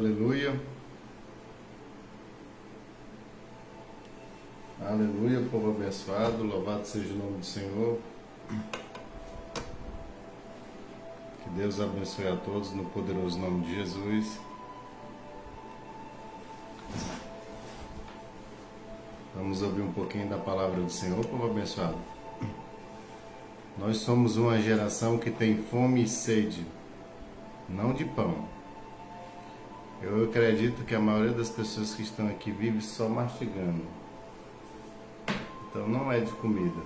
Aleluia. Aleluia, povo abençoado. Louvado seja o nome do Senhor. Que Deus abençoe a todos no poderoso nome de Jesus. Vamos ouvir um pouquinho da palavra do Senhor, povo abençoado. Nós somos uma geração que tem fome e sede, não de pão. Eu acredito que a maioria das pessoas que estão aqui vive só mastigando. Então não é de comida,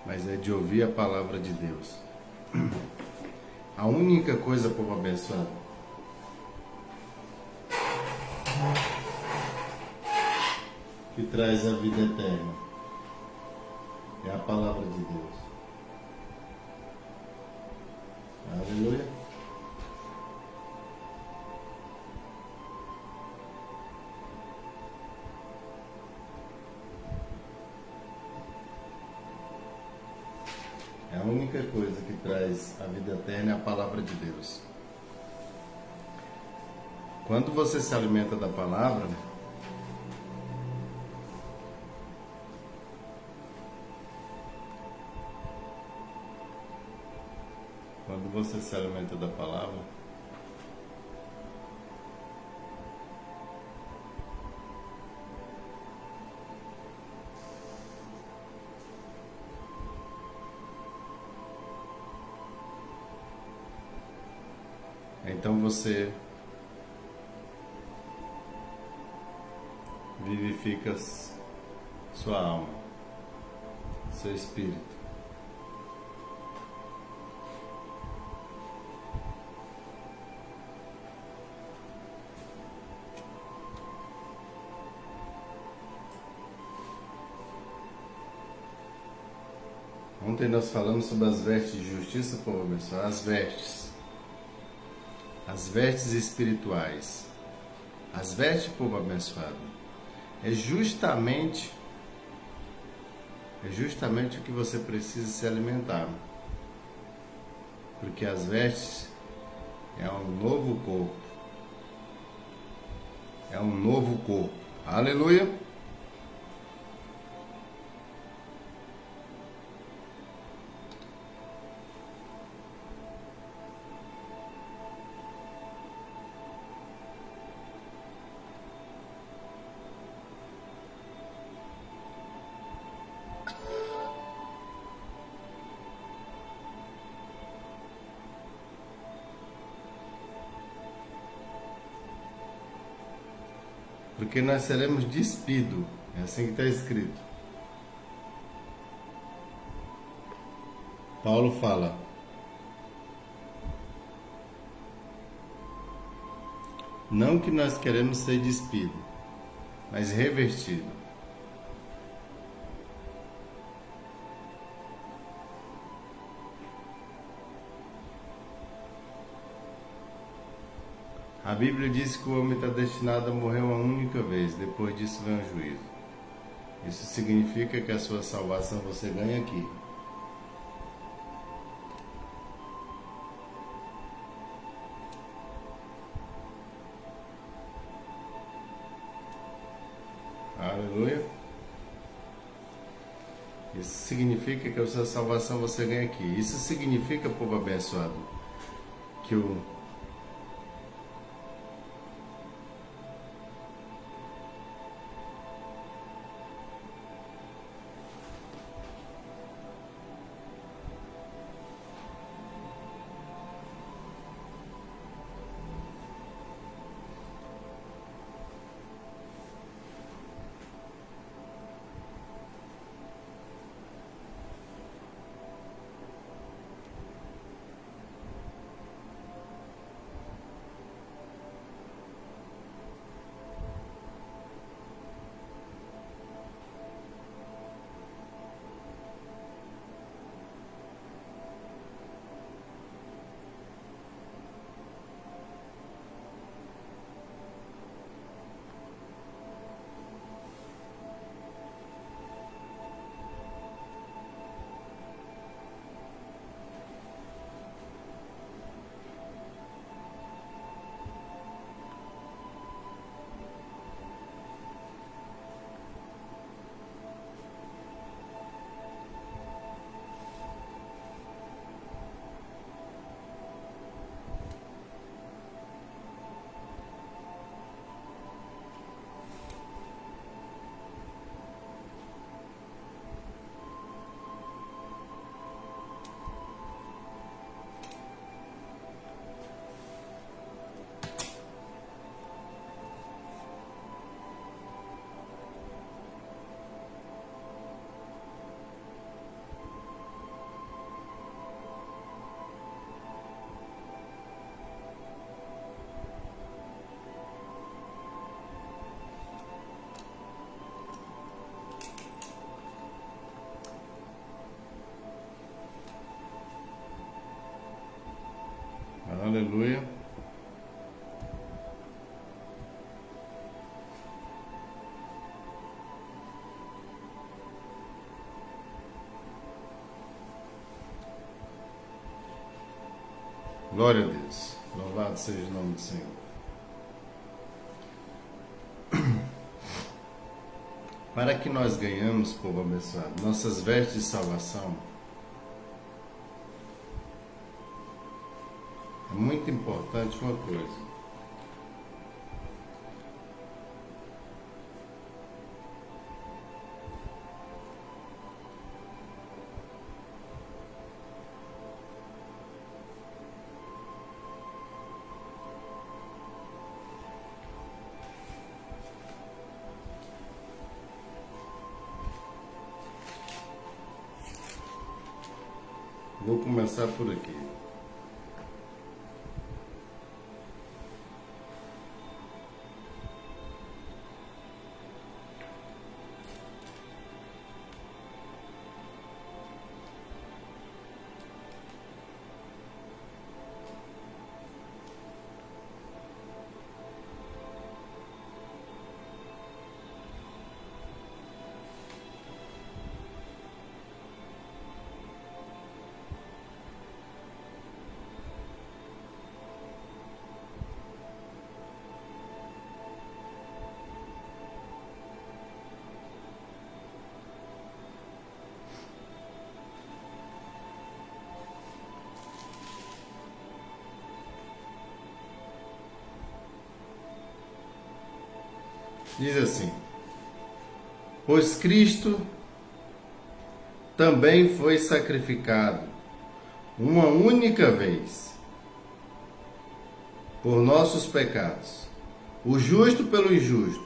mas é de ouvir a palavra de Deus. A única coisa, povo abençoado, que traz a vida eterna é a palavra de Deus. Aleluia. A única coisa que traz a vida eterna é a palavra de Deus. Quando você se alimenta da palavra, então você vivifica sua alma, seu espírito. Ontem nós falamos sobre as vestes de justiça, povo abençoado, as vestes espirituais. As vestes, povo abençoado, é justamente o que você precisa se alimentar. Porque as vestes é um novo corpo. É um novo corpo. Aleluia! Porque nós seremos despidos. É assim que está escrito. Paulo fala: não que nós queremos ser despidos, mas revestidos. A Bíblia diz que o homem está destinado a morrer uma única vez, depois disso vem o juízo. Isso significa que a sua salvação você ganha aqui. Aleluia. Isso significa que a sua salvação você ganha aqui. Isso significa, povo abençoado, que Aleluia. Glória a Deus. Louvado seja o nome do Senhor. Para que nós ganhamos, povo abençoado, nossas vestes de salvação, é muito importante uma coisa. Vou começar por aqui. Diz assim: pois Cristo também foi sacrificado uma única vez por nossos pecados, o justo pelo injusto,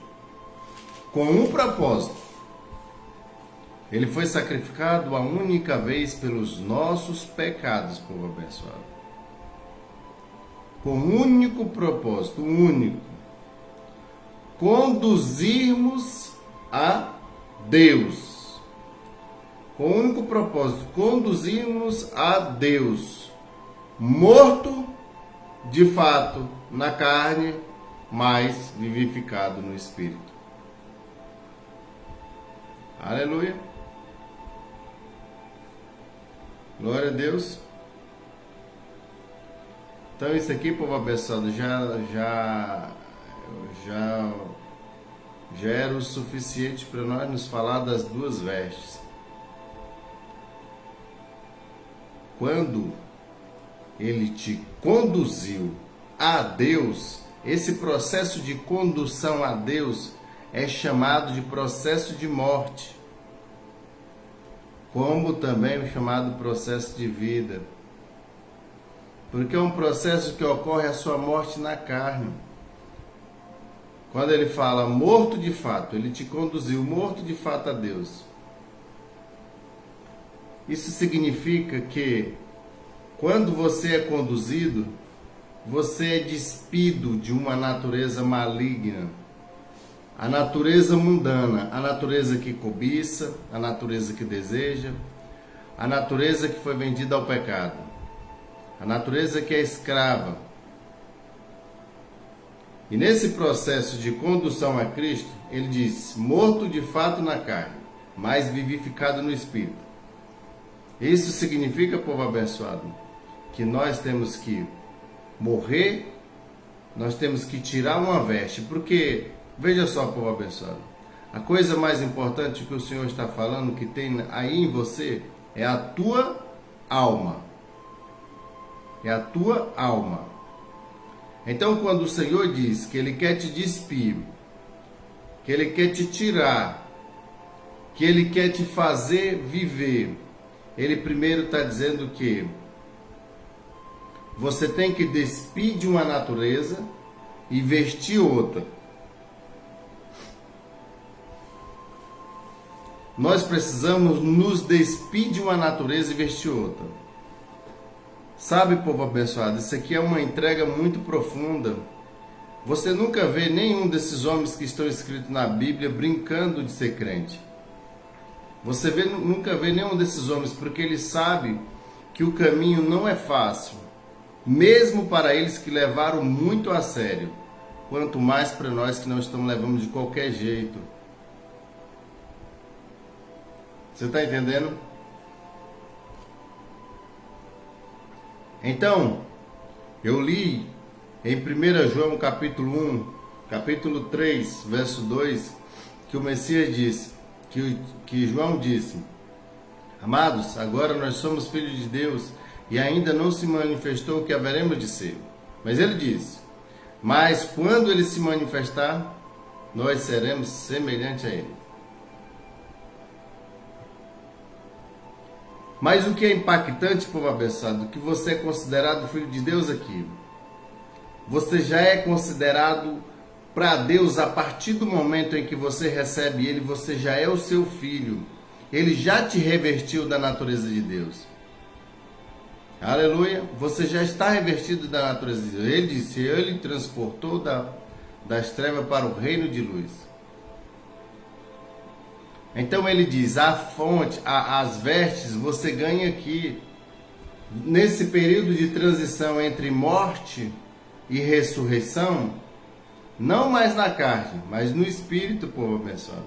com um propósito. Ele foi sacrificado a única vez pelos nossos pecados, povo abençoado. Com um único propósito, único. Conduzirmos a Deus. Com o único propósito, conduzirmos a Deus. Morto, de fato, na carne, mas vivificado no Espírito. Aleluia. Glória a Deus. Então isso aqui, povo abençoado, já era o suficiente para nós nos falar das duas vestes. Quando ele te conduziu a Deus, esse processo de condução a Deus é chamado de processo de morte, como também é chamado processo de vida, porque é um processo que ocorre a sua morte na carne. Quando ele fala morto de fato, ele te conduziu morto de fato a Deus. Isso significa que quando você é conduzido, você é despido de uma natureza maligna, a natureza mundana, a natureza que cobiça, a natureza que deseja, a natureza que foi vendida ao pecado, a natureza que é escrava. E nesse processo de condução a Cristo, ele diz, morto de fato na carne, mas vivificado no Espírito. Isso significa, povo abençoado, que nós temos que morrer, nós temos que tirar uma veste, porque, veja só, povo abençoado, a coisa mais importante que o Senhor está falando, que tem aí em você, é a tua alma. É a tua alma. Então, quando o Senhor diz que Ele quer te despir, que Ele quer te tirar, que Ele quer te fazer viver, Ele primeiro está dizendo que você tem que despir de uma natureza e vestir outra. Nós precisamos nos despir de uma natureza e vestir outra. Sabe, povo abençoado, isso aqui é uma entrega muito profunda. Você nunca vê nenhum desses homens que estão escritos na Bíblia brincando de ser crente. Você nunca vê nenhum desses homens, porque ele sabe que o caminho não é fácil. mesmo para eles que levaram muito a sério, quanto mais para nós que não estamos levando de qualquer jeito. Você está entendendo? Então, eu li em 1 João capítulo 1, capítulo 3, verso 2, que o Messias disse, que João disse: amados, agora nós somos filhos de Deus e ainda não se manifestou o que haveremos de ser. Mas ele disse: mas quando ele se manifestar, nós seremos semelhantes a ele. Mas o que é impactante, povo abençoado, que você é considerado filho de Deus aqui. Você já é considerado para Deus a partir do momento em que você recebe Ele, você já é o seu filho. Ele já te revestiu da natureza de Deus. Aleluia! Você já está revestido da natureza de Deus. Ele disse, Ele transportou das trevas para o reino de luz. Então ele diz, a fonte, as vestes você ganha aqui. Nesse período de transição entre morte e ressurreição, não mais na carne, mas no espírito, povo abençoado.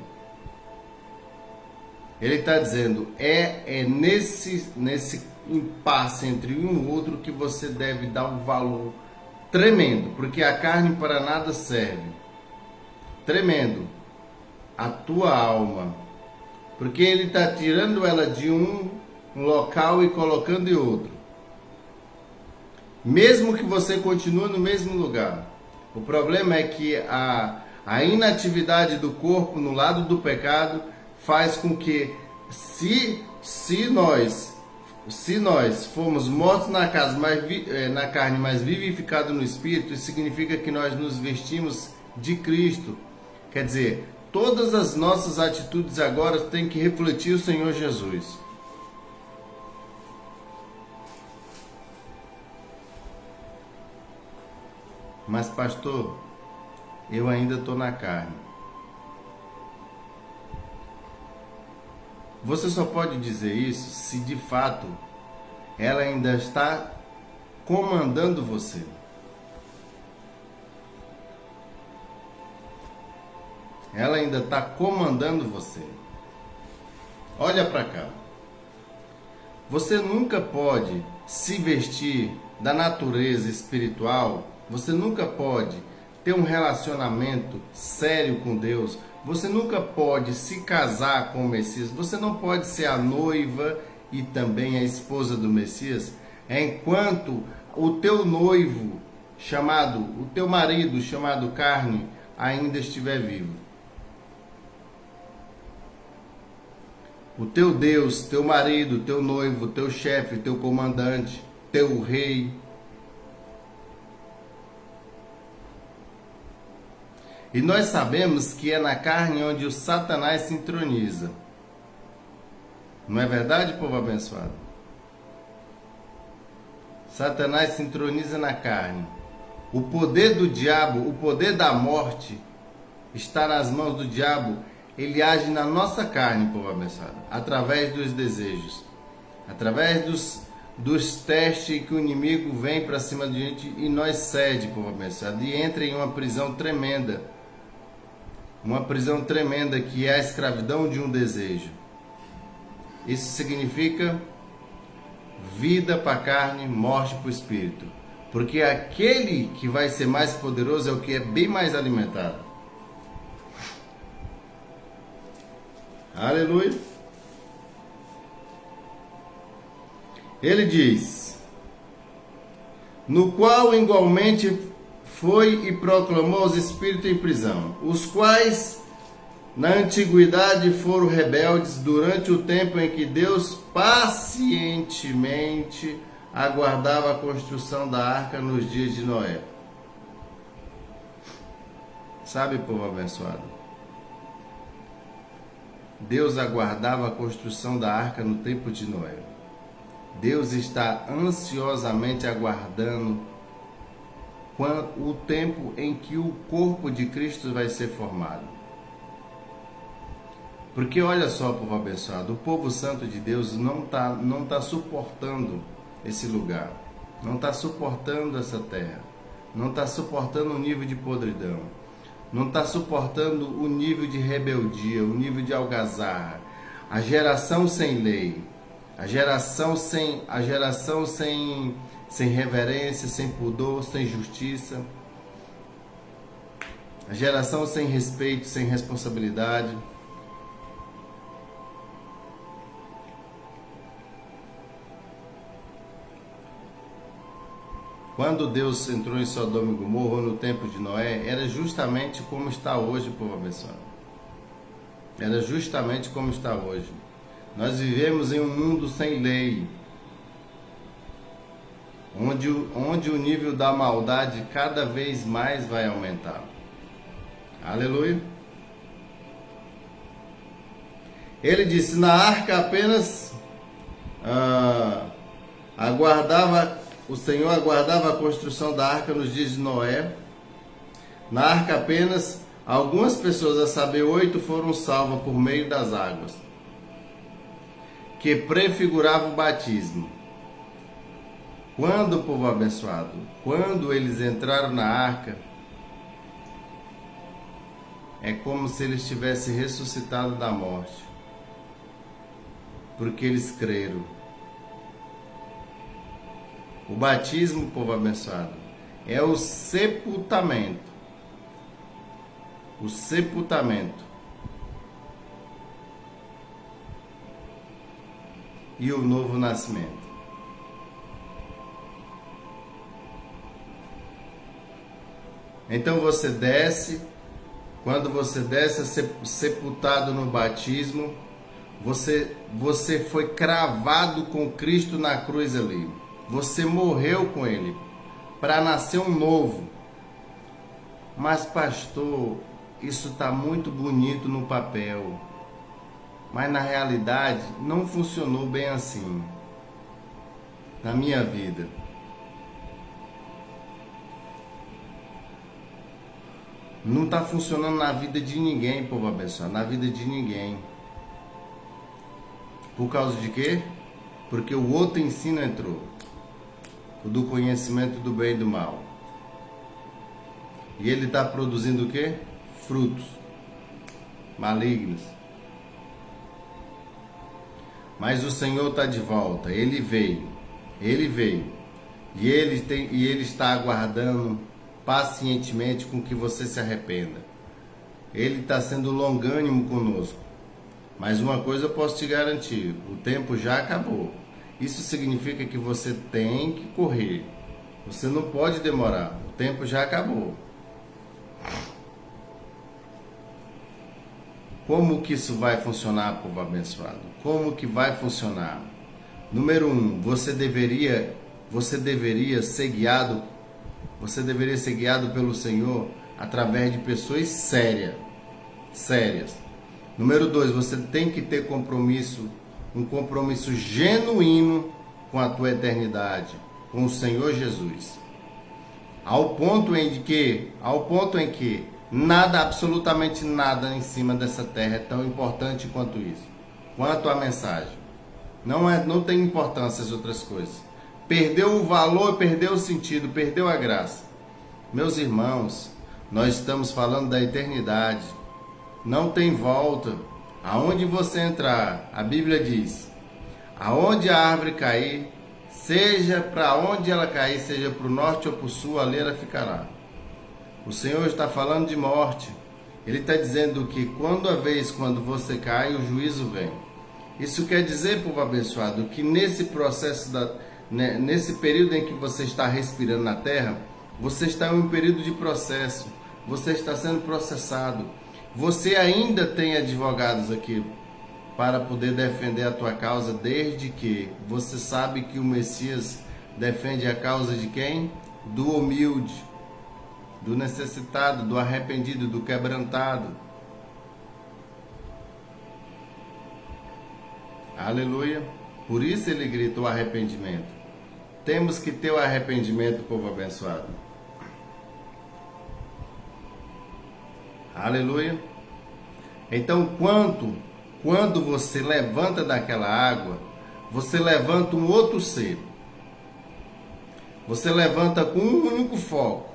Ele está dizendo, é nesse impasse entre um e outro que você deve dar um valor tremendo, porque a carne para nada serve. Tremendo. A tua alma. Porque ele está tirando ela de um local e colocando em outro. Mesmo que você continue no mesmo lugar. O problema é que a inatividade do corpo no lado do pecado faz com que, se nós formos mortos na carne, mas vivificados no Espírito, isso significa que nós nos vestimos de Cristo. Quer dizer, todas as nossas atitudes agora têm que refletir o Senhor Jesus. Mas pastor, eu ainda estou na carne. Você só pode dizer isso se de fato ela ainda está comandando você. Ela ainda está comandando você. Olha para cá. Você nunca pode se vestir da natureza espiritual. Você nunca pode ter um relacionamento sério com Deus. Você nunca pode se casar com o Messias. Você não pode ser a noiva e também a esposa do Messias enquanto o teu noivo o teu marido chamado carne ainda estiver vivo. O teu Deus, teu marido, teu noivo, teu chefe, teu comandante, teu rei. E nós sabemos que é na carne onde o Satanás se entroniza. Não é verdade, povo abençoado? Satanás se entroniza na carne. O poder do diabo, o poder da morte, está nas mãos do diabo. Ele age na nossa carne, povo abençoado, através dos desejos, através dos testes que o inimigo vem para cima de gente e nós cede, povo abençoado, e entra em uma prisão tremenda que é a escravidão de um desejo. Isso significa vida para a carne, morte para o espírito, porque aquele que vai ser mais poderoso é o que é bem mais alimentado. Aleluia. Ele diz, no qual igualmente foi e proclamou os espíritos em prisão, os quais na antiguidade foram rebeldes durante o tempo em que Deus pacientemente aguardava a construção da arca nos dias de Noé. Sabe, povo abençoado? Deus aguardava a construção da arca no tempo de Noé. Deus está ansiosamente aguardando o tempo em que o corpo de Cristo vai ser formado. Porque olha só, povo abençoado, o povo santo de Deus não tá suportando esse lugar. não está suportando essa terra, não está suportando o nível de podridão, não está suportando o nível de rebeldia, o nível de algazarra, a geração sem lei, a geração sem reverência, sem pudor, sem justiça, a geração sem respeito, sem responsabilidade. Quando Deus entrou em Sodoma e Gomorra no tempo de Noé, era justamente como está hoje, povo abençoado. Era justamente como está hoje. Nós vivemos em um mundo sem lei, onde o nível da maldade cada vez mais vai aumentar. Aleluia. Ele disse: na arca apenas o Senhor aguardava a construção da arca nos dias de Noé. Na arca apenas algumas pessoas, a saber, 8, foram salvas por meio das águas, que prefigurava o batismo. Quando, povo abençoado, quando eles entraram na arca, é como se eles tivessem ressuscitado da morte, porque eles creram. O batismo, povo abençoado, é o sepultamento. O sepultamento. E o novo nascimento. Então você desce, quando você desce sepultado no batismo, você foi cravado com Cristo na cruz ali. Você morreu com Ele para nascer um novo. Mas pastor, isso está muito bonito no papel, mas na realidade não funcionou bem assim na minha vida. Não está funcionando na vida de ninguém, povo abençoado, na vida de ninguém. Por causa de quê? Porque o outro ensino entrou, o do conhecimento do bem e do mal. E ele está produzindo o quê? Frutos malignos. Mas o Senhor está de volta, Ele veio. E Ele está aguardando pacientemente com que você se arrependa. Ele está sendo longânimo conosco. Mas uma coisa eu posso te garantir, o tempo já acabou. Isso significa que você tem que correr. Você não pode demorar, o tempo já acabou. Como que isso vai funcionar, povo abençoado? Como que vai funcionar? Número 1, você deveria ser guiado pelo Senhor através de pessoas sérias. Número 2, você tem que ter um compromisso genuíno com a tua eternidade, com o Senhor Jesus. Ao ponto em que nada, absolutamente nada em cima dessa terra é tão importante quanto isso, quanto a mensagem. Não tem importância as outras coisas. Perdeu o valor, perdeu o sentido, perdeu a graça. Meus irmãos, nós estamos falando da eternidade. Não tem volta. Aonde você entrar, a Bíblia diz, aonde a árvore cair, seja para onde ela cair, seja para o norte ou para o sul, ali ela ficará. O Senhor está falando de morte. Ele está dizendo que quando você cai, o juízo vem. Isso quer dizer, povo abençoado, que nesse processo, nesse período em que você está respirando na terra, você está em um período de processo. Você está sendo processado. Você ainda tem advogados aqui para poder defender a tua causa, desde que você sabe que o Messias defende a causa de quem? Do humilde, do necessitado, do arrependido, do quebrantado. Aleluia. Por isso ele gritou arrependimento. Temos que ter o arrependimento, povo abençoado. Aleluia. Então, quando você levanta daquela água, você levanta um outro ser. Você levanta com um único foco.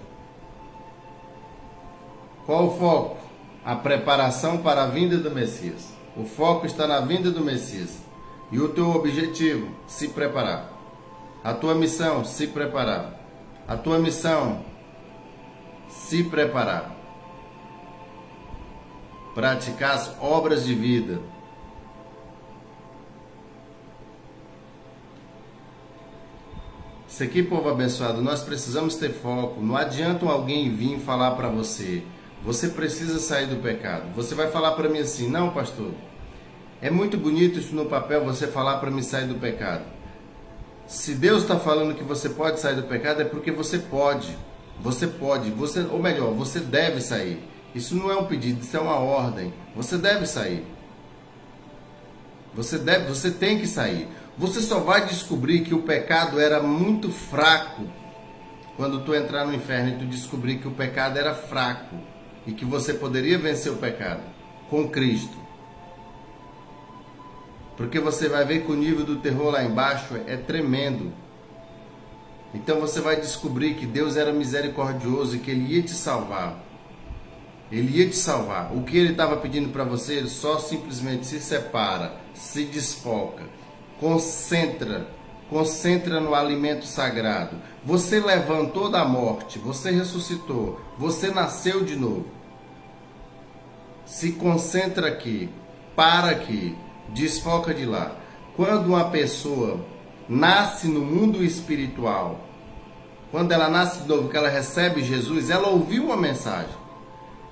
Qual o foco? A preparação para a vinda do Messias. O foco está na vinda do Messias. E o teu objetivo? Se preparar. A tua missão? Se preparar. A tua missão? Se preparar. Praticar as obras de vida. Isso aqui, povo abençoado, nós precisamos ter foco. Não adianta alguém vir falar para você. Você precisa sair do pecado. Você vai falar para mim assim: não, pastor, é muito bonito isso no papel, você falar para mim sair do pecado. Se Deus está falando que você pode sair do pecado, é porque você pode. Você pode, ou melhor, você deve sair. Isso não é um pedido, isso é uma ordem. Você deve sair. Você tem que sair. Você só vai descobrir que o pecado era muito fraco quando tu entrar no inferno e tu descobrir que o pecado era fraco e que você poderia vencer o pecado com Cristo. Porque você vai ver que o nível do terror lá embaixo é tremendo. Então você vai descobrir que Deus era misericordioso e que Ele ia te salvar. Ele ia te salvar. O que Ele estava pedindo para você, Ele só simplesmente se separa, se desfoca, concentra no alimento sagrado. Você levantou da morte, você ressuscitou, você nasceu de novo. Se concentra aqui, para aqui, desfoca de lá. Quando uma pessoa nasce no mundo espiritual, quando ela nasce de novo, que ela recebe Jesus, ela ouviu uma mensagem.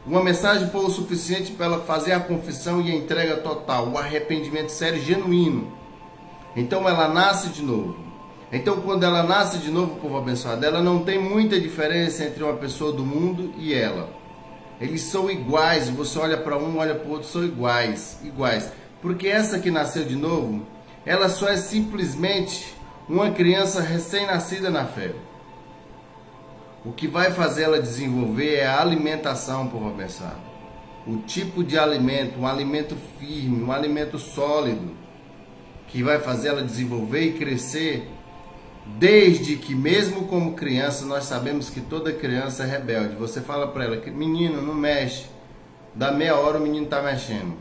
Uma mensagem foi o suficiente para ela fazer a confissão e a entrega total, o arrependimento sério e genuíno. Então ela nasce de novo. Então quando ela nasce de novo, povo abençoado, ela não tem muita diferença entre uma pessoa do mundo e ela. Eles são iguais, você olha para um, olha para o outro, são iguais. Porque essa que nasceu de novo, ela só é simplesmente uma criança recém-nascida na fé. O que vai fazer ela desenvolver é a alimentação, povo abençoado. O tipo de alimento, um alimento firme, um alimento sólido, que vai fazer ela desenvolver e crescer, desde que mesmo como criança, nós sabemos que toda criança é rebelde. Você fala para ela que menino não mexe, dá meia hora o menino está mexendo.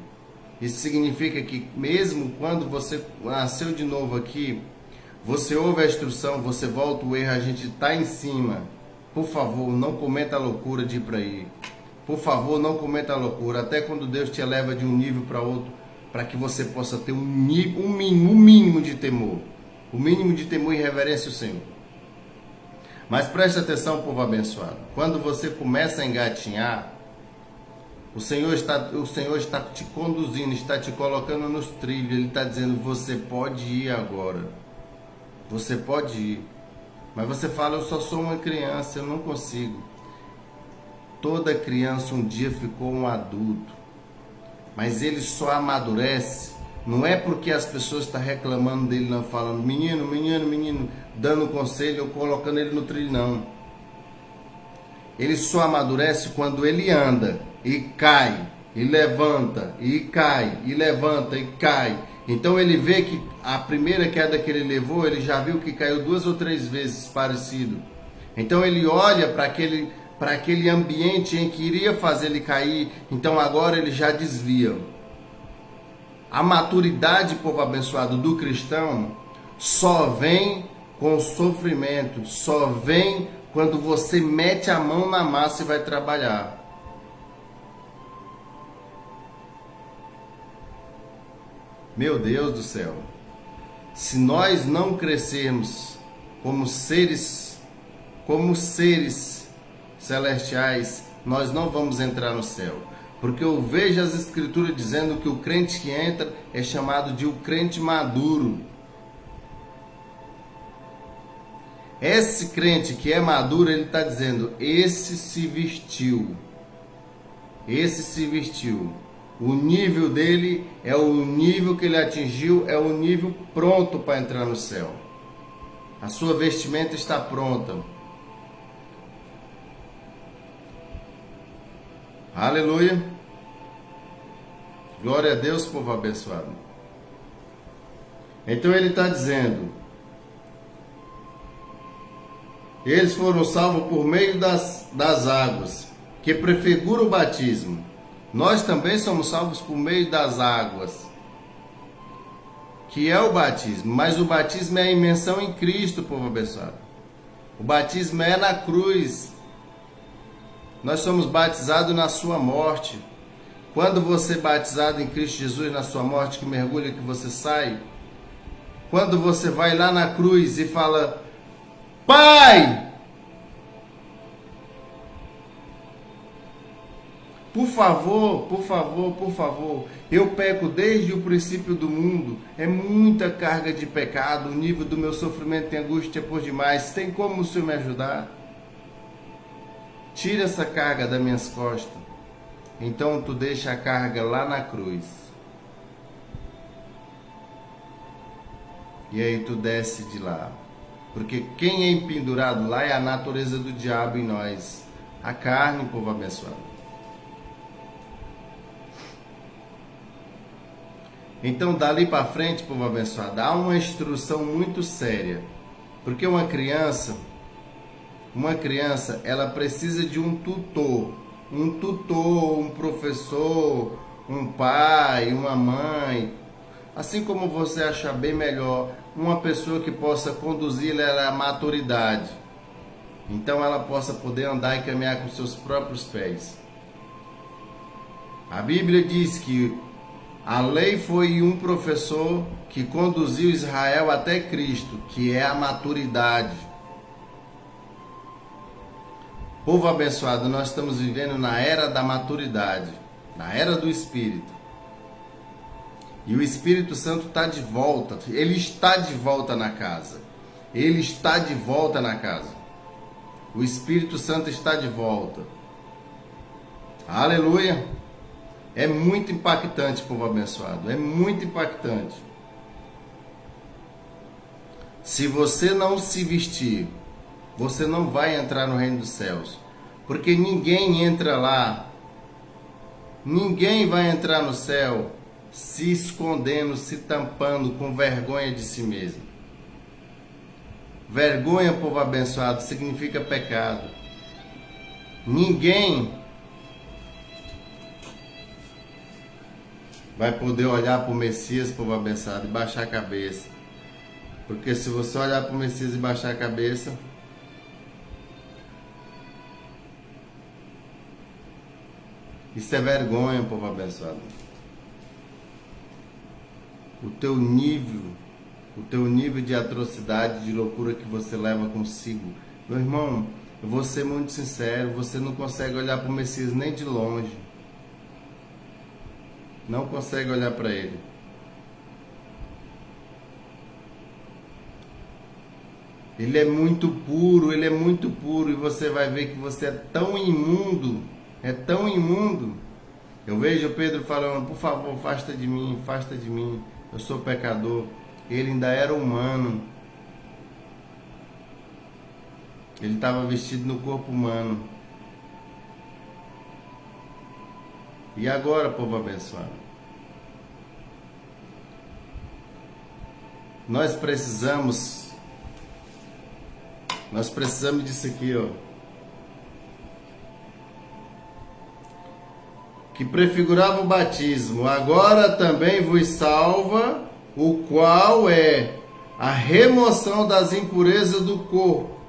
Isso significa que mesmo quando você nasceu de novo aqui, você ouve a instrução, você volta o erro, a gente está em cima. Por favor, não cometa a loucura de ir para aí. Por favor, não cometa a loucura. Até quando Deus te eleva de um nível para outro, para que você possa ter um mínimo de temor. O mínimo de temor e reverência ao Senhor. Mas preste atenção, povo abençoado. Quando você começa a engatinhar, o Senhor está te conduzindo, está te colocando nos trilhos. Ele está dizendo, você pode ir agora. Você pode ir. Mas você fala, eu só sou uma criança, eu não consigo. Toda criança um dia ficou um adulto. Mas ele só amadurece. Não é porque as pessoas estão reclamando dele, não, falando menino, dando conselho ou colocando ele no trilho, não. Ele só amadurece quando ele anda e cai, e levanta, e cai, e levanta, e cai. Então ele vê que a primeira queda que ele levou, ele já viu que caiu 2 ou 3 vezes parecido. Então ele olha para aquele ambiente em que iria fazer ele cair, então agora ele já desvia. A maturidade, povo abençoado, do cristão só vem com sofrimento, só vem quando você mete a mão na massa e vai trabalhar. Meu Deus do céu, se nós não crescermos como seres celestiais, nós não vamos entrar no céu. Porque eu vejo as escrituras dizendo que o crente que entra é chamado de o crente maduro. Esse crente que é maduro, ele está dizendo, esse se vestiu. O nível dele é o nível que ele atingiu, é o nível pronto para entrar no céu. A sua vestimenta está pronta. Aleluia. Glória a Deus, povo abençoado. Então ele está dizendo, Eles foram salvos por meio das águas, que prefigura o batismo. Nós também somos salvos por meio das águas, que é o batismo. Mas o batismo é a imersão em Cristo, povo abençoado. O batismo é na cruz. Nós somos batizados na sua morte. Quando você é batizado em Cristo Jesus, na sua morte, que mergulha, que você sai. Quando você vai lá na cruz e fala: Pai, por favor, por favor, por favor, eu peco desde o princípio do mundo, é muita carga de pecado, o nível do meu sofrimento e angústia é por demais, tem como o Senhor me ajudar? Tira essa carga das minhas costas. Então tu deixa a carga lá na cruz. E aí tu desce de lá. Porque quem é empendurado lá é a natureza do diabo em nós. A carne, povo abençoado. Então dali para frente, povo abençoado, há uma instrução muito séria. Porque uma criança, ela precisa de um tutor, um professor, um pai, uma mãe, assim como você achar bem melhor, uma pessoa que possa conduzir ela à maturidade. Então ela possa poder andar e caminhar com seus próprios pés. A Bíblia diz que a lei foi um professor que conduziu Israel até Cristo, que é a maturidade. Povo abençoado, nós estamos vivendo na era da maturidade, na era do Espírito. E o Espírito Santo está de volta, ele está de volta na casa. Ele está de volta na casa. O Espírito Santo está de volta. Aleluia! É muito impactante, povo abençoado, é muito impactante. Se você não se vestir, você não vai entrar no reino dos céus. Porque ninguém entra lá. Ninguém vai entrar no céu se escondendo, se tampando, com vergonha de si mesmo. Vergonha, povo abençoado, significa pecado. Ninguém vai poder olhar para o Messias, povo abençoado, e baixar a cabeça. Porque se você olhar para o Messias e baixar a cabeça, isso é vergonha, povo abençoado. O teu nível de atrocidade, de loucura que você leva consigo. Meu irmão, eu vou ser muito sincero, você não consegue olhar para o Messias nem de longe. Não consegue olhar para ele. Ele é muito puro, e você vai ver que você é tão imundo. Eu vejo Pedro falando: por favor, afasta de mim, eu sou pecador. Ele ainda era humano. Ele estava vestido no corpo humano. E agora, povo abençoado? Nós precisamos disso aqui, ó. Que prefigurava o batismo, agora também vos salva, o qual é a remoção das impurezas do corpo,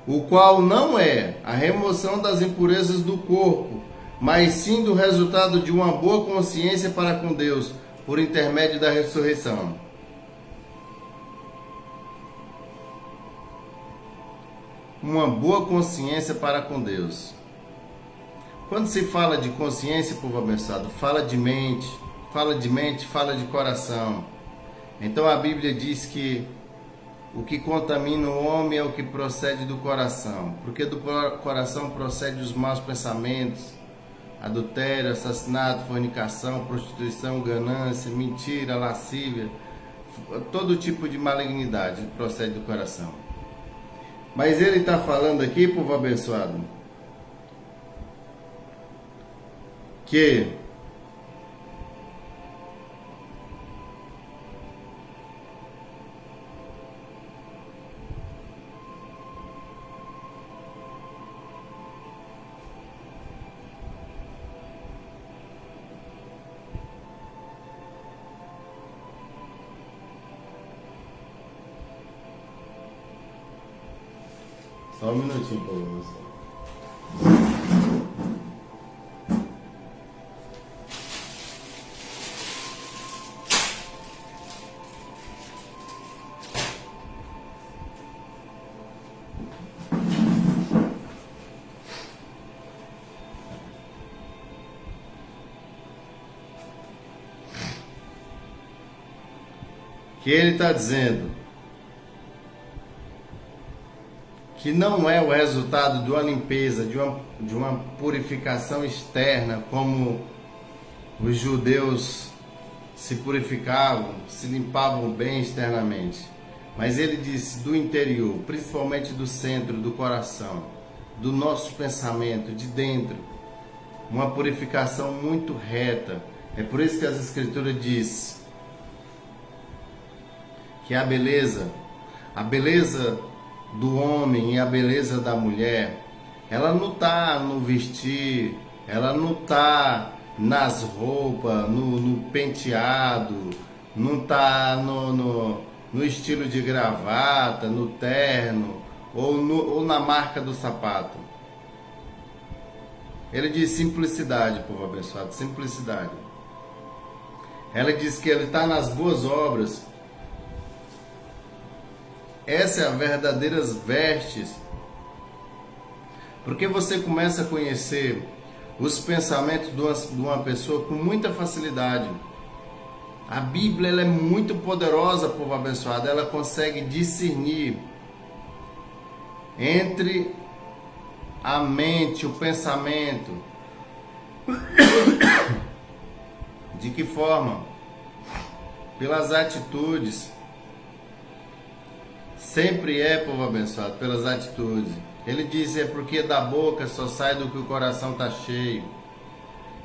o qual não é a remoção das impurezas do corpo, mas sim do resultado de uma boa consciência para com Deus, por intermédio da ressurreição. Uma boa consciência para com Deus. Quando se fala de consciência, povo abençoado, fala de mente, fala de coração. Então a Bíblia diz que o que contamina o homem é o que procede do coração, porque do coração procede os maus pensamentos, adultério, assassinato, fornicação, prostituição, ganância, mentira, lascívia, todo tipo de malignidade procede do coração. Mas ele está falando aqui, povo abençoado, que Só um minutinho, por favor. Que ele está dizendo que não é o resultado de uma limpeza, de uma purificação externa, como os judeus se purificavam, se limpavam bem externamente. Mas ele disse do interior, principalmente do centro, do coração, do nosso pensamento, de dentro. Uma purificação muito reta. É por isso que as Escrituras dizem que a beleza do homem e a beleza da mulher, ela não está no vestir, ela não está nas roupas, no penteado, não está no estilo de gravata, no terno ou na marca do sapato. Ele diz simplicidade, povo abençoado, simplicidade. Ela diz que ele está nas boas obras. Essa é a verdadeira vestes. Porque você começa a conhecer os pensamentos de uma pessoa com muita facilidade. A Bíblia ela é muito poderosa, povo abençoado. Ela consegue discernir entre a mente, o pensamento. De que forma? Pelas atitudes. Sempre é, povo abençoado, pelas atitudes. Ele diz, é porque da boca só sai do que o coração está cheio.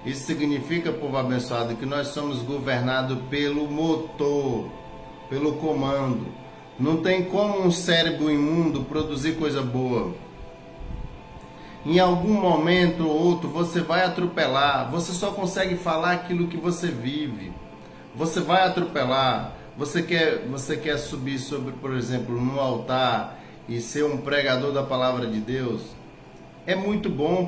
Isso significa, povo abençoado, que nós somos governados pelo motor, pelo comando. Não tem como um cérebro imundo produzir coisa boa. Em algum momento ou outro você vai atropelar. Você só consegue falar aquilo que você vive. Você vai atropelar. Você quer subir sobre, por exemplo, no altar e ser um pregador da palavra de Deus? É muito bom,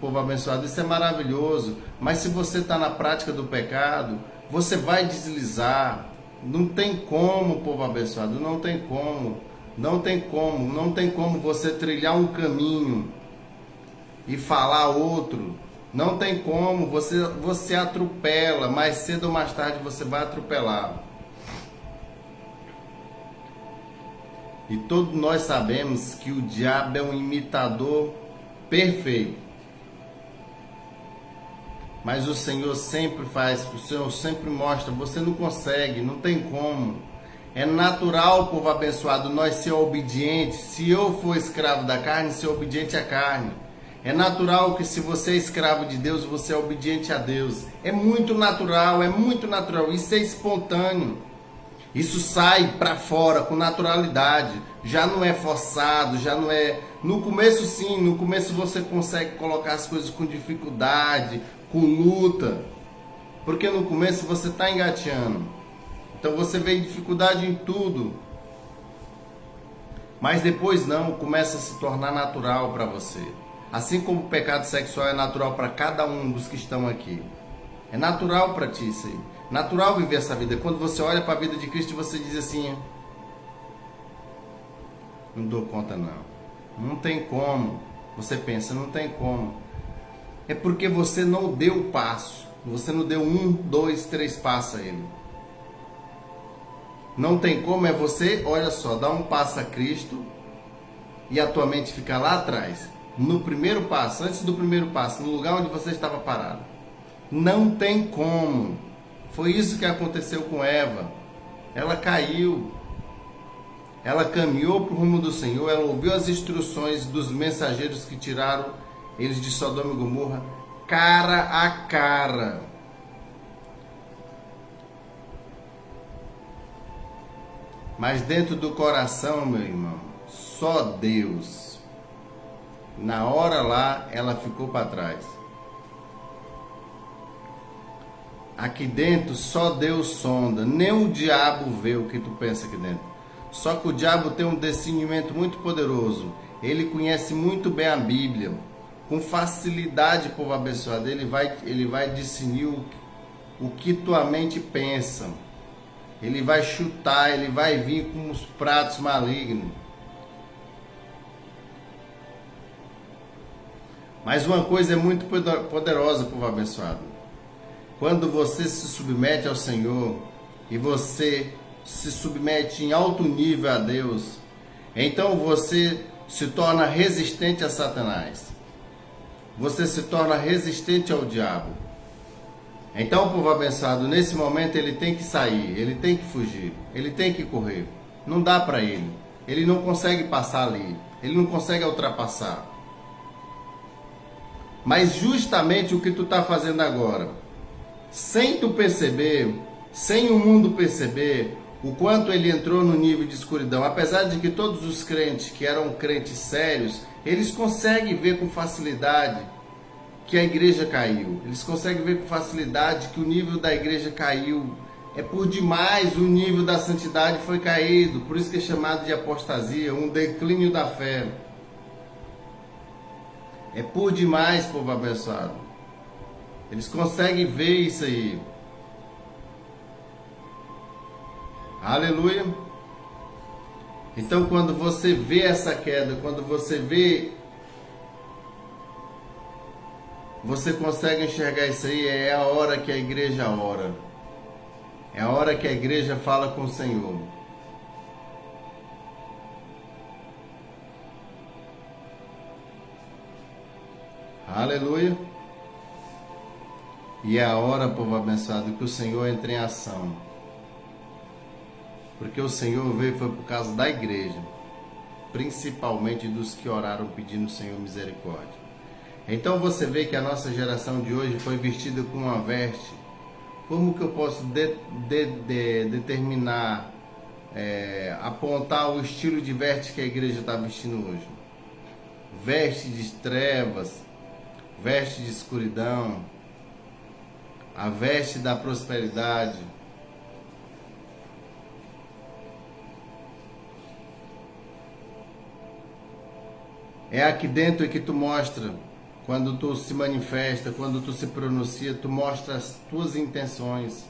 povo abençoado, isso é maravilhoso. Mas se você está na prática do pecado, você vai deslizar. Não tem como, povo abençoado, não tem como. Não tem como você trilhar um caminho e falar outro. Não tem como, você atropela, mais cedo ou mais tarde você vai atropelar. E todos nós sabemos que o diabo é um imitador perfeito. Mas o Senhor sempre faz, o Senhor sempre mostra, você não consegue, não tem como. É natural, povo abençoado, nós ser obedientes. Se eu for escravo da carne, ser obediente à carne. É natural que se você é escravo de Deus, você é obediente a Deus. É muito natural, isso é espontâneo. Isso sai para fora com naturalidade, já não é forçado, já não é... No começo sim, no começo você consegue colocar as coisas com dificuldade, com luta, porque no começo você está engateando, então você vê dificuldade em tudo, mas depois não, começa a se tornar natural para você, assim como o pecado sexual é natural para cada um dos que estão aqui, é natural para ti isso aí. Natural viver essa vida. Quando você olha para a vida de Cristo, você diz assim: não dou conta não. Não tem como. Você pensa, não tem como. É porque você não deu o passo. Você não deu 1, 2, 3 passos a Ele. Não tem como, é você, olha só, dar um passo a Cristo e a tua mente ficar lá atrás. No primeiro passo, antes do primeiro passo, no lugar onde você estava parado. Não tem como. Foi isso que aconteceu com Eva. Ela caiu. Ela caminhou para o rumo do Senhor. Ela ouviu as instruções dos mensageiros que tiraram eles de Sodoma e Gomorra cara a cara. Mas dentro do coração, meu irmão, só Deus. Na hora lá, ela ficou para trás. Aqui dentro só Deus sonda, nem o diabo vê o que tu pensa aqui dentro. Só que o diabo tem um discernimento muito poderoso. Ele conhece muito bem a Bíblia. Com facilidade, povo abençoado, ele vai discernir o que tua mente pensa. Ele vai chutar, ele vai vir com os pratos malignos. Mas uma coisa é muito poderosa, povo abençoado. Quando você se submete ao Senhor e você se submete em alto nível a Deus, então você se torna resistente a Satanás. Você se torna resistente ao diabo. Então, povo abençoado, nesse momento ele tem que sair, ele tem que fugir, ele tem que correr. Não dá para ele. Ele não consegue passar ali, ele não consegue ultrapassar. Mas justamente o que tu está fazendo agora, sem tu perceber, sem o mundo perceber, o quanto ele entrou no nível de escuridão, apesar de que todos os crentes que eram crentes sérios, eles conseguem ver com facilidade que a igreja caiu. Eles conseguem ver com facilidade que o nível da igreja caiu. É por demais o nível da santidade foi caído. Por isso que é chamado de apostasia, um declínio da fé. É por demais, povo abençoado. Eles conseguem ver isso aí. Aleluia. Então, quando você vê essa queda, quando você vê, você consegue enxergar isso aí, é a hora que a igreja ora. É a hora que a igreja fala com o Senhor. Aleluia. E é a hora, povo abençoado, que o Senhor entre em ação. Porque o Senhor veio foi por causa da igreja, principalmente dos que oraram pedindo ao Senhor misericórdia. Então você vê que a nossa geração de hoje foi vestida com uma veste. Como que eu posso determinar, apontar o estilo de veste que a igreja está vestindo hoje? Veste de trevas, veste de escuridão, a veste da prosperidade. É aqui dentro que tu mostra, quando tu se manifesta, quando tu se pronuncia, tu mostra as tuas intenções.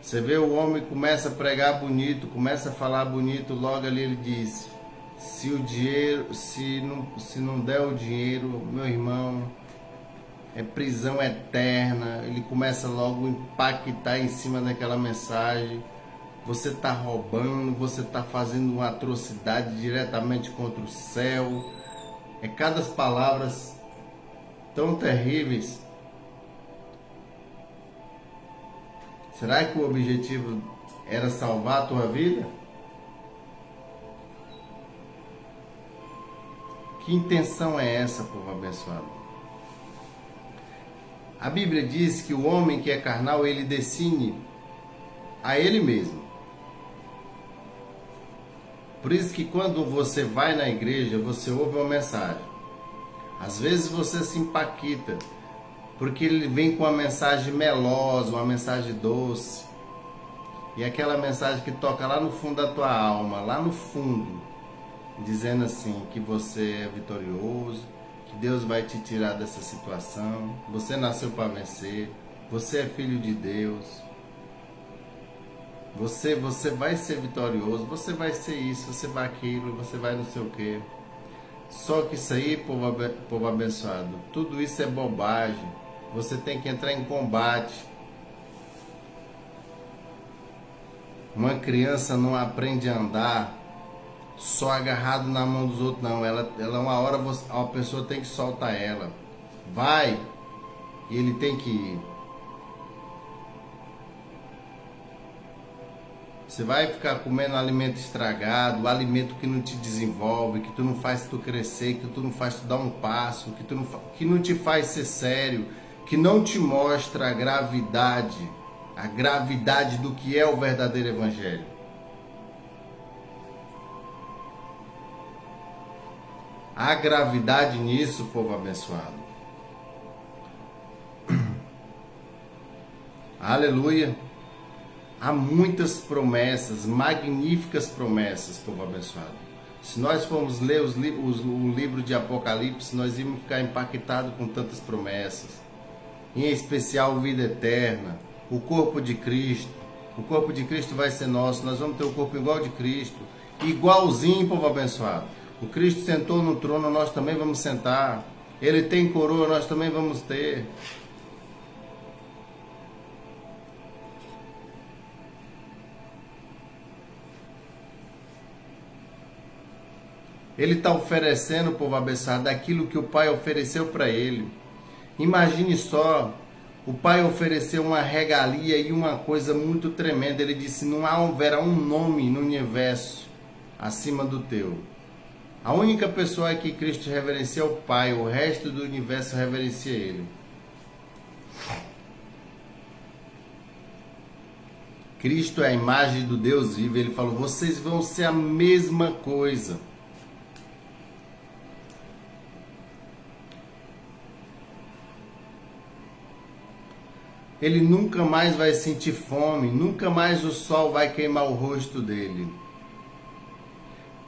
Você vê o homem começa a pregar bonito, começa a falar bonito, logo ali ele diz: se o dinheiro, se não der o dinheiro, meu irmão, é prisão eterna. Ele começa logo a impactar em cima daquela mensagem. Você está roubando, você está fazendo uma atrocidade diretamente contra o céu. É cada palavras tão terríveis. Será que o objetivo era salvar a tua vida? Que intenção é essa, povo abençoado? A Bíblia diz que o homem que é carnal, ele decide a ele mesmo. Por isso que quando você vai na igreja, você ouve uma mensagem. Às vezes você se impacta, porque ele vem com uma mensagem melosa, uma mensagem doce. E aquela mensagem que toca lá no fundo da tua alma, lá no fundo, dizendo assim, que você é vitorioso, que Deus vai te tirar dessa situação, você nasceu para vencer, você é filho de Deus. Você vai ser vitorioso, você vai ser isso, você vai aquilo, você vai não sei o quê. Só que isso aí, povo abençoado, tudo isso é bobagem. Você tem que entrar em combate. Uma criança não aprende a andar só agarrado na mão dos outros, não. Ela uma hora a pessoa tem que soltar ela. Vai, e ele tem que ir. Você vai ficar comendo alimento estragado, alimento que não te desenvolve, que tu não faz tu crescer, que tu não faz tu dar um passo, que não te faz ser sério, que não te mostra a gravidade do que é o verdadeiro evangelho. Há gravidade nisso, povo abençoado. Aleluia. Há muitas promessas, magníficas promessas, povo abençoado. Se nós formos ler o livro de Apocalipse, nós íamos ficar impactados com tantas promessas. Em especial, vida eterna, o corpo de Cristo. O corpo de Cristo vai ser nosso, nós vamos ter o corpo igual de Cristo. Igualzinho, povo abençoado. O Cristo sentou no trono, nós também vamos sentar. Ele tem coroa, nós também vamos ter. Ele está oferecendo, povo abençoado, aquilo que o Pai ofereceu para ele. Imagine só, o Pai ofereceu uma regalia e uma coisa muito tremenda. Ele disse, não haverá um nome no universo acima do teu. A única pessoa que Cristo reverencia é o Pai, o resto do universo reverencia Ele. Cristo é a imagem do Deus vivo. Ele falou, vocês vão ser a mesma coisa. Ele nunca mais vai sentir fome, nunca mais o sol vai queimar o rosto dele.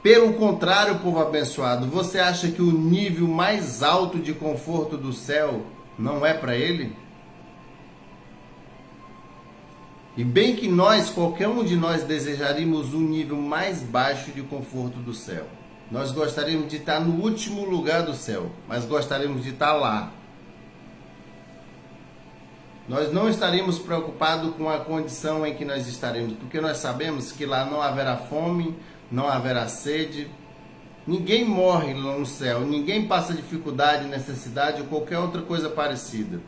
Pelo contrário, povo abençoado, você acha que o nível mais alto de conforto do céu não é para ele? E bem que nós, qualquer um de nós, desejaríamos um nível mais baixo de conforto do céu. Nós gostaríamos de estar no último lugar do céu, mas gostaríamos de estar lá. Nós não estaríamos preocupados com a condição em que nós estaremos, porque nós sabemos que lá não haverá fome, não haverá sede, ninguém morre lá no céu, ninguém passa dificuldade, necessidade ou qualquer outra coisa parecida.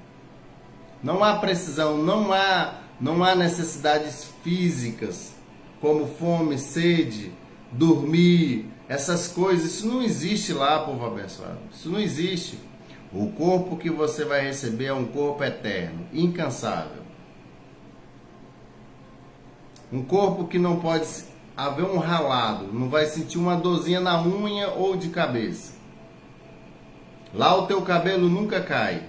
Não há precisão, não há necessidades físicas, como fome, sede, dormir, essas coisas, isso não existe lá, povo abençoado, isso não existe. O corpo que você vai receber é um corpo eterno, incansável. Um corpo que não pode haver um ralado, não vai sentir uma dorzinha na unha ou de cabeça. Lá o teu cabelo nunca cai.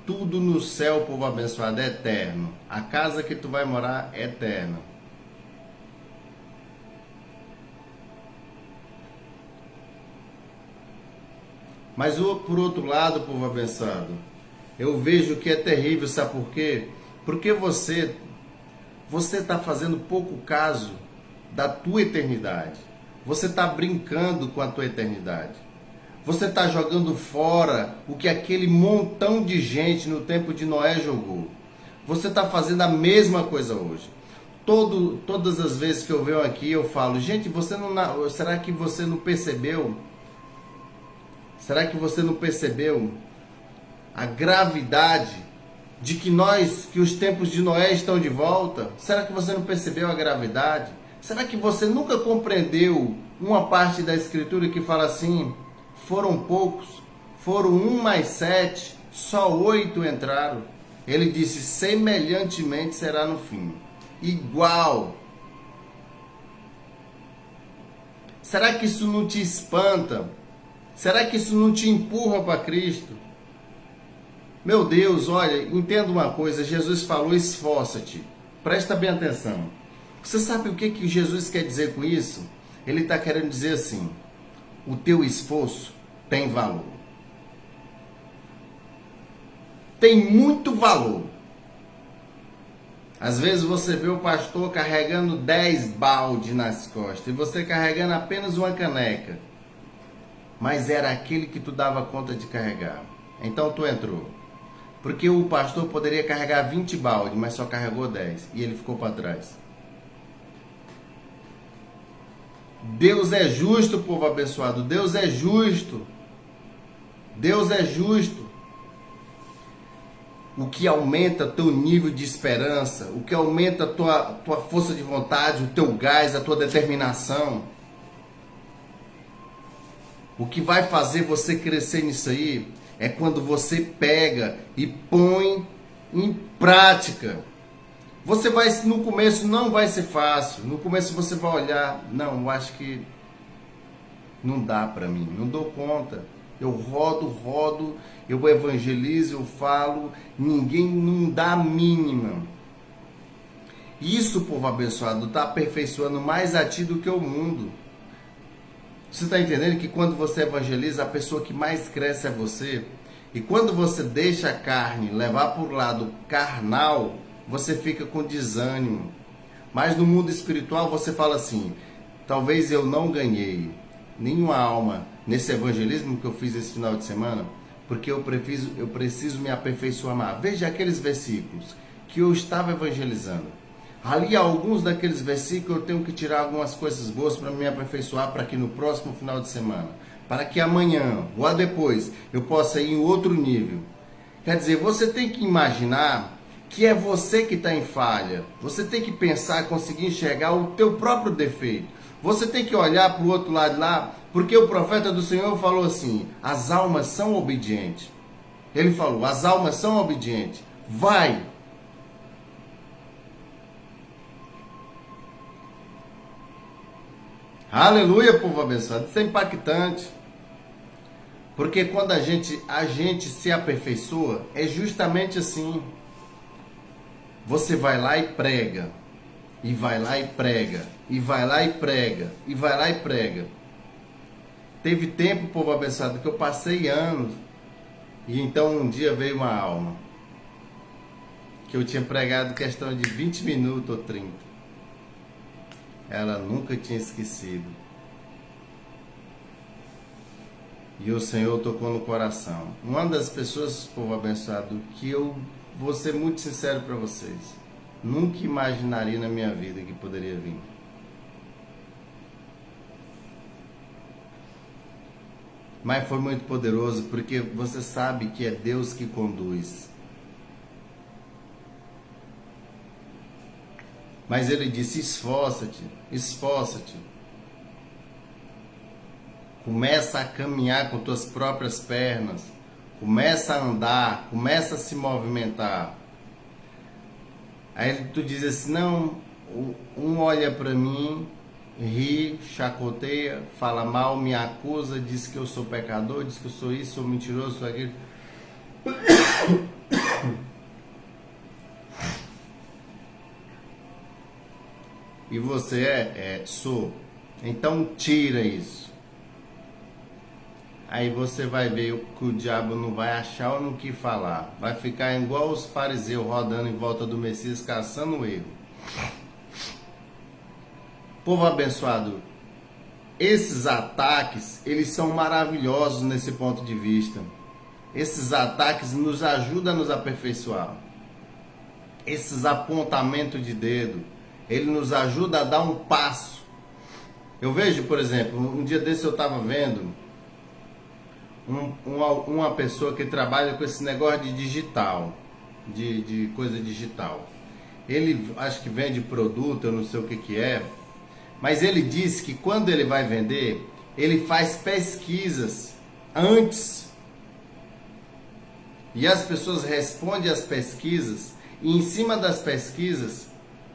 Tudo no céu, povo abençoado, é eterno. A casa que tu vai morar é eterna. Mas por outro lado, povo abençoado, eu vejo que é terrível, sabe por quê? Porque você está fazendo pouco caso da tua eternidade. Você está brincando com a tua eternidade. Você está jogando fora o que aquele montão de gente no tempo de Noé jogou. Você está fazendo a mesma coisa hoje. Todas as vezes que eu venho aqui, eu falo, gente, será que você não percebeu? Será que você não percebeu a gravidade de que os tempos de Noé estão de volta? Será que você não percebeu a gravidade? Será que você nunca compreendeu uma parte da escritura que fala assim, foram poucos, foram 1 mais 7, só 8 entraram. Ele disse, semelhantemente será no fim. Igual. Será que isso não te espanta? Será que isso não te empurra para Cristo? Meu Deus, olha, entenda uma coisa, Jesus falou, esforça-te. Presta bem atenção. Você sabe o que Jesus quer dizer com isso? Ele está querendo dizer assim, o teu esforço tem valor. Tem muito valor. Às vezes você vê o pastor carregando 10 baldes nas costas e você carregando apenas uma caneca. Mas era aquele que tu dava conta de carregar. Então tu entrou. Porque o pastor poderia carregar 20 baldes, mas só carregou 10. E ele ficou para trás. Deus é justo, povo abençoado. Deus é justo. Deus é justo. O que aumenta teu nível de esperança, o que aumenta tua força de vontade, o teu gás, a tua determinação. O que vai fazer você crescer nisso aí é quando você pega e põe em prática. Você vai, no começo não vai ser fácil. No começo você vai olhar, não, eu acho que não dá para mim, não dou conta. Eu rodo, eu evangelizo, eu falo, ninguém não dá a mínima. Isso, povo abençoado, está aperfeiçoando mais a ti do que o mundo. Você está entendendo que quando você evangeliza, a pessoa que mais cresce é você? E quando você deixa a carne levar para o lado carnal, você fica com desânimo. Mas no mundo espiritual você fala assim, talvez eu não ganhei nenhuma alma nesse evangelismo que eu fiz esse final de semana, porque eu preciso me aperfeiçoar mais. Veja aqueles versículos que eu estava evangelizando. Ali alguns daqueles versículos eu tenho que tirar algumas coisas boas para me aperfeiçoar para que no próximo final de semana, para que amanhã ou depois eu possa ir em outro nível. Quer dizer, você tem que imaginar que é você que está em falha. Você tem que pensar, conseguir enxergar o teu próprio defeito. Você tem que olhar para o outro lado lá, porque o profeta do Senhor falou assim, as almas são obedientes. Ele falou, as almas são obedientes. Vai. Aleluia, povo abençoado. Isso é impactante. Porque quando a gente se aperfeiçoa, é justamente assim. Você vai lá e prega. E vai lá e prega. E vai lá e prega. E vai lá e prega. Teve tempo, povo abençoado, que eu passei anos. E então um dia veio uma alma. Que eu tinha pregado questão de 20 minutos ou 30. Ela nunca tinha esquecido. E o Senhor tocou no coração. Uma das pessoas, povo abençoado, que eu vou ser muito sincero para vocês, nunca imaginaria na minha vida que poderia vir. Mas foi muito poderoso, porque você sabe que é Deus que conduz. Mas ele disse, esforça-te, esforça-te. Começa a caminhar com tuas próprias pernas. Começa a andar, começa a se movimentar. Aí tu diz assim, não, um olha para mim, ri, chacoteia, fala mal, me acusa, diz que eu sou pecador, diz que eu sou isso, sou mentiroso, sou aquilo. E você sou. Então tira isso. Aí você vai ver que o diabo não vai achar ou no que falar. Vai ficar igual os fariseus rodando em volta do Messias, caçando o erro. Povo abençoado, esses ataques, eles são maravilhosos nesse ponto de vista. Esses ataques nos ajudam a nos aperfeiçoar. Esses apontamentos de dedo, ele nos ajuda a dar um passo. Eu vejo, por exemplo, um dia desse eu estava vendo uma pessoa que trabalha com esse negócio de digital, de coisa digital. Ele acho que vende produto, eu não sei o que é, mas ele disse que quando ele vai vender, ele faz pesquisas antes. E as pessoas respondem às pesquisas, e em cima das pesquisas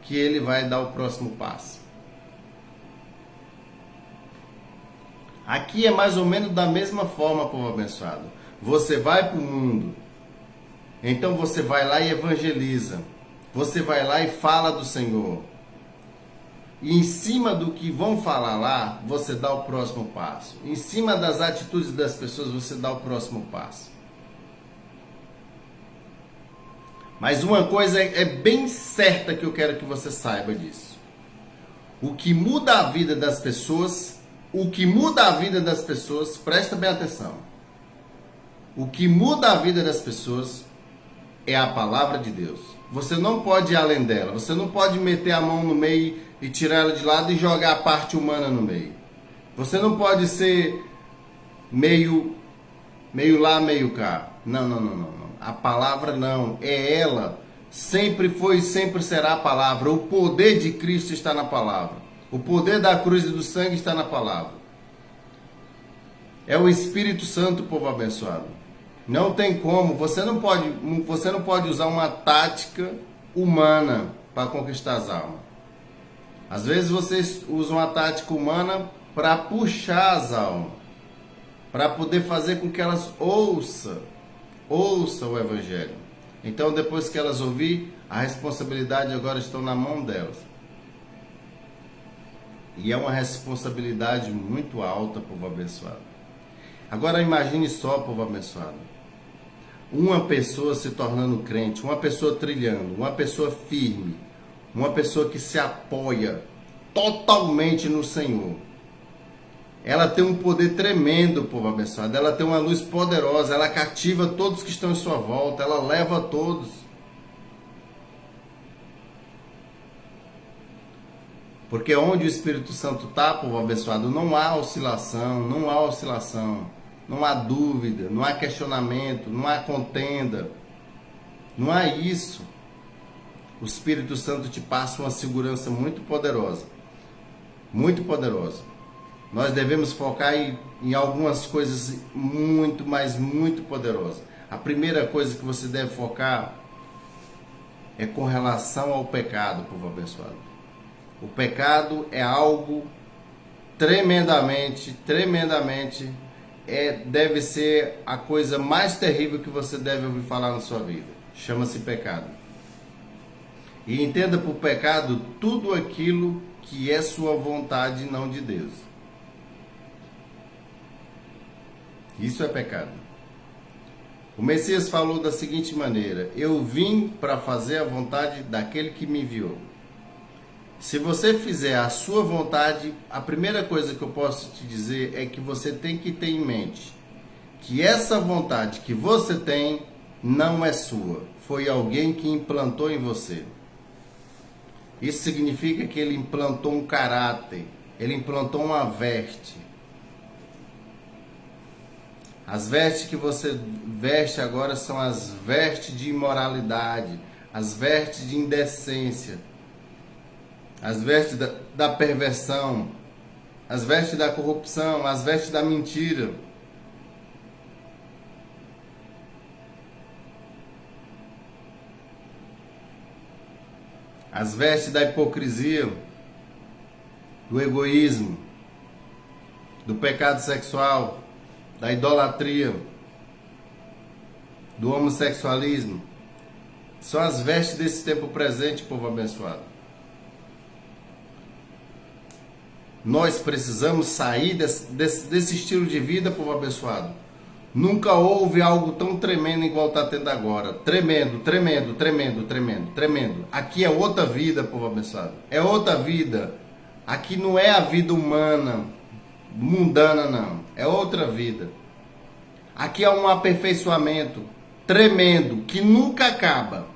que ele vai dar o próximo passo. Aqui é mais ou menos da mesma forma, povo abençoado. Você vai para o mundo, então você vai lá e evangeliza. Você vai lá e fala do Senhor. E em cima do que vão falar lá, você dá o próximo passo. Em cima das atitudes das pessoas, você dá o próximo passo. Mas uma coisa é bem certa que eu quero que você saiba disso. O que muda a vida das pessoas, presta bem atenção. O que muda a vida das pessoas é a palavra de Deus. Você não pode ir além dela. Você não pode meter a mão no meio e tirar ela de lado e jogar a parte humana no meio. Você não pode ser meio lá, meio cá. Não. A palavra não. É ela. Sempre foi e sempre será a palavra. O poder de Cristo está na palavra. O poder da cruz e do sangue está na palavra. É o Espírito Santo, povo abençoado. Não tem como. Você não pode usar uma tática humana para conquistar as almas. Às vezes vocês usam a tática humana para puxar as almas, para poder fazer com que elas ouçam o Evangelho. Então, depois que elas ouvir, A responsabilidade agora está na mão delas. E é uma responsabilidade muito alta, povo abençoado. Agora imagine só, povo abençoado, uma pessoa se tornando crente, uma pessoa trilhando, uma pessoa firme, uma pessoa que se apoia totalmente no Senhor. Ela tem um poder tremendo, povo abençoado. Ela tem uma luz poderosa, ela cativa todos que estão em sua volta, ela leva a todos. Porque onde o Espírito Santo está, povo abençoado, não há oscilação, não há oscilação, não há dúvida, não há questionamento, não há contenda, não há isso. O Espírito Santo te passa uma segurança muito poderosa, muito poderosa. Nós devemos focar em algumas coisas muito, mas muito poderosas. A primeira coisa que você deve focar é com relação ao pecado, povo abençoado. O pecado é algo tremendamente, deve ser a coisa mais terrível que você deve ouvir falar na sua vida. Chama-se pecado. E entenda por pecado tudo aquilo que é sua vontade e não de Deus. Isso é pecado. O Messias falou da seguinte maneira: eu vim para fazer a vontade daquele que me enviou. Se você fizer a sua vontade, a primeira coisa que eu posso te dizer é que você tem que ter em mente que essa vontade que você tem não é sua. Foi alguém que implantou em você. Isso significa que ele implantou um caráter, ele implantou uma veste. As vestes que você veste agora são as vestes de imoralidade, as vestes de indecência, as vestes da perversão, as vestes da corrupção, as vestes da mentira. As vestes da hipocrisia, do egoísmo, do pecado sexual, da idolatria, do homossexualismo. São as vestes desse tempo presente, povo abençoado. Nós precisamos sair desse estilo de vida, povo abençoado. Nunca houve algo tão tremendo igual está tendo agora. Tremendo. Aqui é outra vida, povo abençoado. É outra vida. Aqui não é a vida humana, mundana, não. É outra vida. Aqui é um aperfeiçoamento tremendo, que nunca acaba.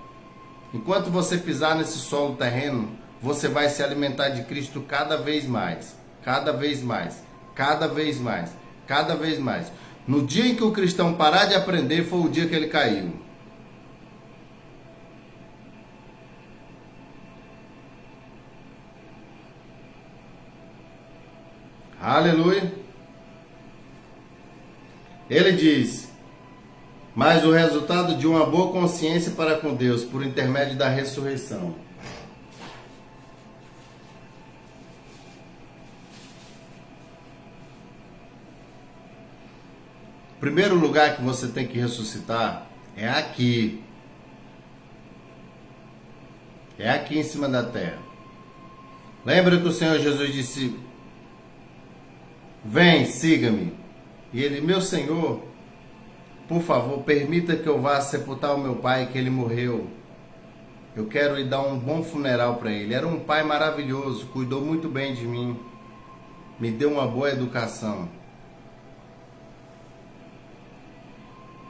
Enquanto você pisar nesse solo terreno, você vai se alimentar de Cristo cada vez mais. Cada vez mais. No dia em que o cristão parar de aprender, foi o dia que ele caiu. Aleluia. Ele diz: mas o resultado de uma boa consciência para com Deus, por intermédio da ressurreição. O primeiro lugar que você tem que ressuscitar é aqui. É aqui em cima da terra. Lembra que o Senhor Jesus disse: vem, siga-me. E ele: meu Senhor, por favor, permita que eu vá sepultar o meu pai, que ele morreu. Eu quero lhe dar um bom funeral para ele. Era um pai maravilhoso, cuidou muito bem de mim, me deu uma boa educação.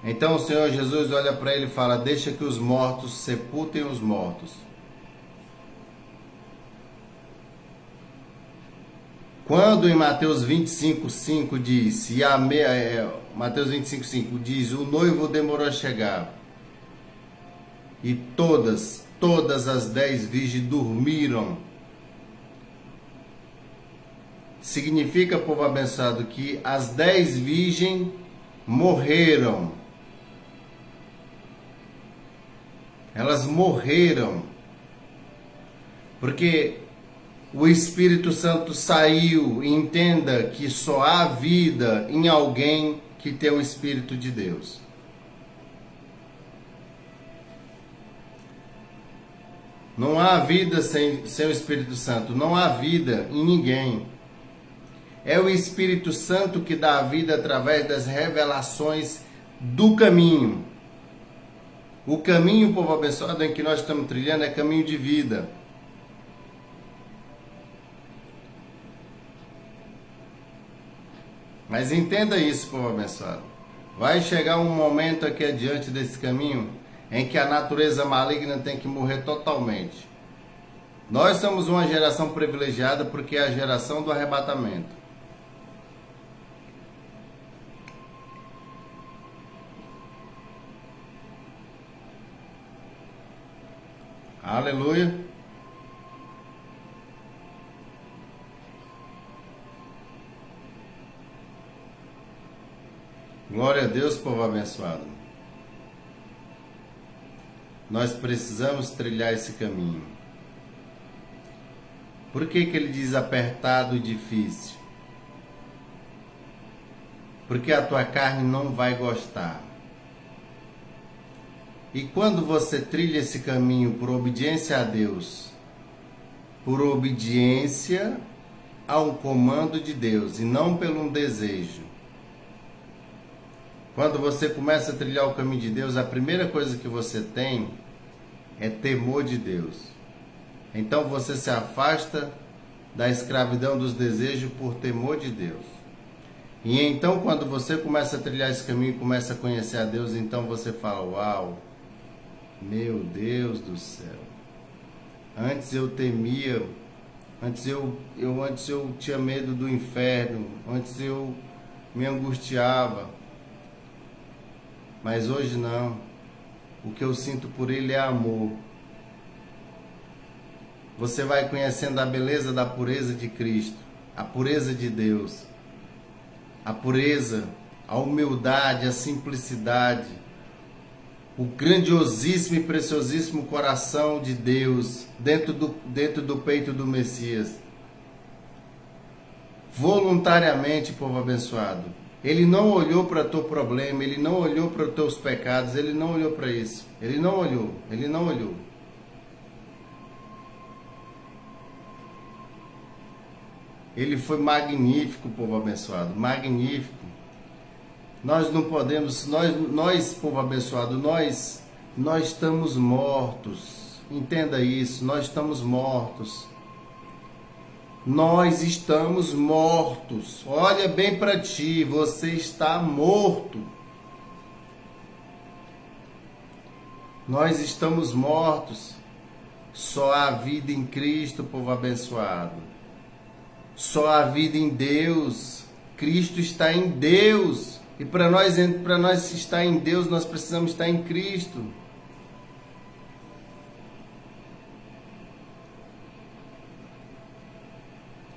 Então o Senhor Jesus olha para ele e fala: deixa que os mortos sepultem os mortos. Quando em Mateus 25:5 diz, Mateus 25:5 diz, o noivo demorou a chegar e todas as 10 virgens dormiram. Significa, povo abençoado, que as 10 virgens morreram. Elas morreram. Porque o Espírito Santo saiu. E entenda que só há vida em alguém que tem o Espírito de Deus. Não há vida sem o Espírito Santo. Não há vida em ninguém. É o Espírito Santo que dá a vida através das revelações do caminho. O caminho, povo abençoado, em que nós estamos trilhando é caminho de vida. Mas entenda isso, povo abençoado. Vai chegar um momento aqui adiante desse caminho em que a natureza maligna tem que morrer totalmente. Nós somos uma geração privilegiada porque é a geração do arrebatamento. Aleluia. Glória a Deus, povo abençoado. Nós precisamos trilhar esse caminho. Por que ele diz apertado e difícil? Porque a tua carne não vai gostar. E quando você trilha esse caminho por obediência a Deus, por obediência a um comando de Deus e não pelo um desejo, quando você começa a trilhar o caminho de Deus, a primeira coisa que você tem é temor de Deus. Então você se afasta da escravidão dos desejos por temor de Deus. E então quando você começa a trilhar esse caminho e começa a conhecer a Deus, então você fala, uau, meu Deus do céu. Antes eu temia, antes eu tinha medo do inferno, antes eu me angustiava. Mas hoje não. O que eu sinto por ele é amor. Você vai conhecendo a beleza da pureza de Cristo, a pureza de Deus, a pureza, a humildade, a simplicidade, o grandiosíssimo e preciosíssimo coração de Deus dentro do peito do Messias. Voluntariamente, povo abençoado. Ele não olhou para o teu problema, ele não olhou para os teus pecados, ele não olhou para isso. Ele não olhou. Ele foi magnífico, povo abençoado, magnífico. Nós não podemos, nós povo abençoado, nós estamos mortos. Entenda isso, nós estamos mortos. Nós estamos mortos. Olha bem para ti, você está morto. Nós estamos mortos. Só há vida em Cristo, povo abençoado. Só há vida em Deus. Cristo está em Deus. E para nós estar em Deus, nós precisamos estar em Cristo.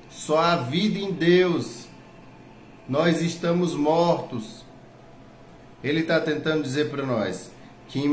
Só há vida em Deus. Nós estamos mortos. Ele está tentando dizer para nós que em